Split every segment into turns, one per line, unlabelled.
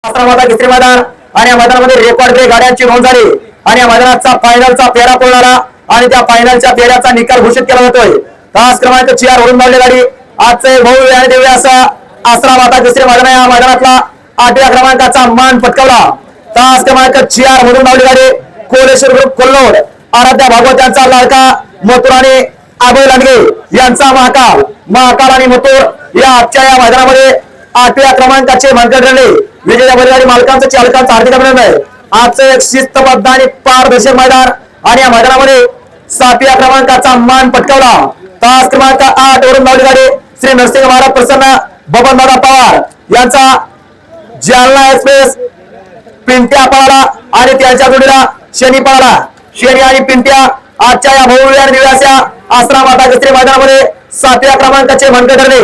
आश्रमाचा केसरी मैदान आणि या मैदानामध्ये रेकॉर्ड ब्रेक गाड्यांची नोंद झाली आणि या मैदानाचा फायनलचा फेरा पडणारा आणि त्या फायनलच्या फेऱ्याचा निकाल घोषित केला जातोय। तास क्रमांक 4 वरून धावली गाडी आजचे भव्य आणि दिव्य असा आश्रमाचा केसरी मैदान या मैदानातला 8व्या क्रमांकाचा मान पटकावला। तास क्रमांक 4 मधून धावली गाडी कोलेश्वर ग्रुप कोल्लोड आराध्या भागवत यांचा लाडका मथुर आणि अभय लांडगे यांचा महाकाल आणि मथुर या आजच्या या मैदानामध्ये 8व्या क्रमांकाचे मानकरी ठरले। विजय बैलगाडी मालकांचं चालकांचं हार्दिक अभिनंदन आहे। आजचं एक शिस्तबद्ध आणि पारदर्शक मैदान आणि या मैदानामध्ये 7व्या क्रमांकाचा मान पटकावला। तास क्रमांक 8 वरून धावली गाडी श्री नरसिंह महाराज प्रसन्न बबनदादा पवार यांचा जालना एक्सप्रेस पिंट्या पळाला आणि त्यांच्या जोडीला शनी पळाला। शनी आणि पिंट्या आजच्या या भव्य आणि दिव्य आश्रमाता केसरी मैदानामध्ये 7व्या क्रमांकाचे मानकरी ठरले।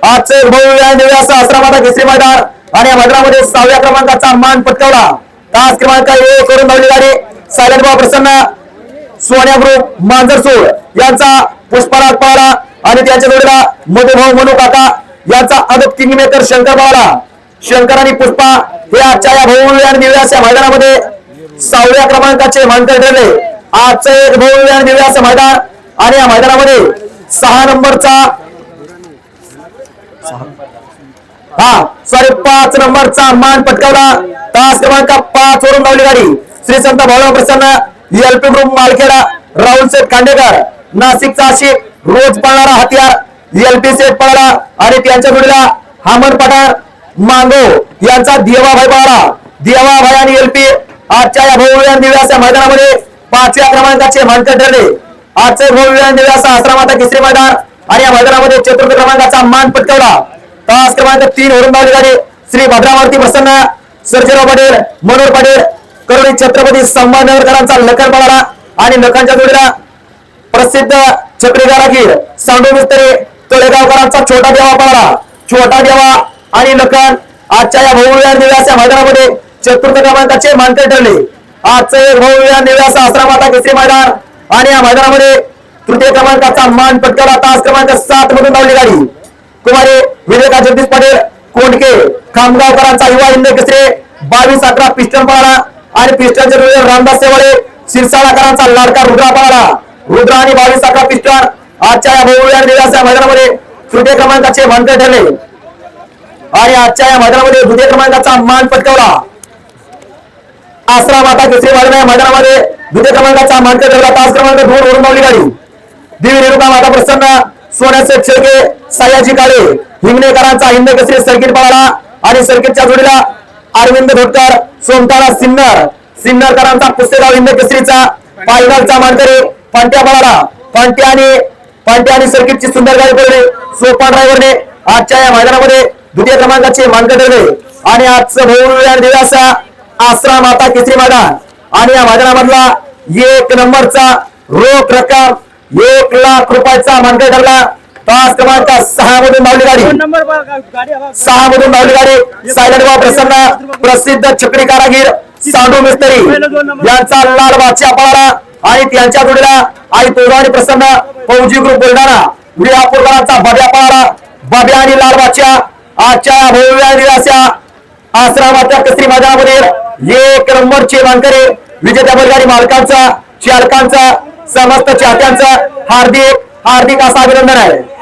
आजचे भव्य आणि दिव्य आश्रमाता केसरी मैदान आणि या मैदानामध्ये 6व्या क्रमांकाचा मान पटकावला। तास क्रमांक 1 वरून धावली गाडी सायलेंट बाबा प्रसन्न सोन्या ग्रुप मांजरसूर यांचा पुष्पराज पळाला आणि त्यांच्या जोडीला मधुभाऊ मनू काका यांचा अदब किंगमेकर शंकर पळाला। शंकर आणि पुष्पा हे आजच्या या भव्य आणि दिव्य अशा मैदानामध्ये 6व्या क्रमांकाचे मानकरी ठरले। आजचं एक भव्य आणि दिव्य असं मैदान आणि या मैदानामध्ये 6 नंबरचा 5 नंबरचा मान पटकावला। तास क्रमांक 5 वरून धावली गाडी श्री संत भाऊराव प्रसन्न एलपी ग्रुप मालखेडा राहुल शेठ खांडेकर नाशिकचा आशिक रोज पळणारा हत्यार एलपी शेठ पळाला आणि त्यांच्या जोडीला हामन पठाण मांगो यांचा देवाभाई पळाला। देवाभाई आणि एलपी आजच्या या भव्य आणि दिव्य अशा मैदानामध्ये 5व्या क्रमांकाचे मानकरी ठरले। आजचे भव्य आणि दिव्य असा आश्रमाचा केसरी मैदान आणि या मैदानामध्ये 4थ्या क्रमांकाचा मान पटकावला। तास क्रमांक 3 वरून धावली गाडी श्री भद्रावती प्रसन्न सर्जेराव पाटील मनोहर पाटील करोडी छत्रपती संभाजीनगरकरांचा लखन पळाला आणि लखनच्या जोडीला प्रसिद्ध चक्रीगारागीर सांडू मिस्त्री तळेगावकरांचा छोटा देवा पळाला। छोटा देवा आणि लखन आजच्या या भव्य आणि दिव्य अशा मैदानामध्ये 4थ्या क्रमांकाचे मानकरी ठरले। आजचं एक भव्य आणि दिव्य असा आश्रमाचा केसरी मैदान आणि या मैदानामध्ये 3य क्रमांकाचा मान पटकावला। तास क्रमांक 7 मधून धावली गाडी कुमारी विवेका जगदीश पाटील कोंडके खामगावकरांचा युवा हिंद केसरी 22-11 पिस्टन पळाला आणि पिस्टनच्या जोडीला रामदास सेवाळे शिरसाळकरांचा लाडका रुद्रा पळाला। रुद्रा आणि 22-11 पिस्टन आजच्या या भव्य आणि दिव्य अशा मैदानामध्ये 3य क्रमांकाचे मानकरी ठरले आणि आजच्या या मैदानामध्ये 2य क्रमांकाचा मान पटकावला। आश्रमाता केसरी मैदानामध्ये 2य क्रमांकाचा मानकरी ठरला। तास क्रमांक 2 वरून धावली गाडी देवी रेणुका माता प्रसन्न सोन्याचे शेळके सयाजी काळे हिंगणेकरांचा हिंद केसरी सर्किट पळाला आणि सर्किटच्या जोडीला अरविंद धोटकर सोमतारा सिन्नरकरांचा पुसेगाव हिंद केसरीचा फायनलचा मानकरी पांट्या पळाला। पांट्या आणि सर्किटची सुंदर गाडी पडली सोपान ड्रायव्हरने आजच्या या मैदानामध्ये 2य क्रमांकाचे मानकरी ठरले आणि आजचं भव्य आणि दिव्य असा आश्रमाता केसरी मैदान आणि या मैदानामधला 1 नंबरचा रोख रक्कम 1 लाख रुपयाचा मानकरी ठरला। तास क्रमांक 6 मधून धावली गाडी 6 मधून धावली गाडी सायलेंट बाबा प्रसन्न प्रसिद्ध चक्री कारागीर सांडू मिस्त्री यांचा लाल बादशाह पळाला आणि त्यांच्या जोडीला आई तुळजाणी प्रसन्न फौजी ग्रुप बुलढाणा विहापूरकरांचा बाब्या पळाला। बाब्या आणि लाल बादशाह आजच्या भव्य आणि दिव्य अशा आश्रमाच्या केसरी मैदानामध्ये 1 नंबरचे मानकरी विजेत्या बैलगाडी मालकांचा चालकांचा समस्त चाहत्यांचा हार्दिक असं अभिनंदन आहे।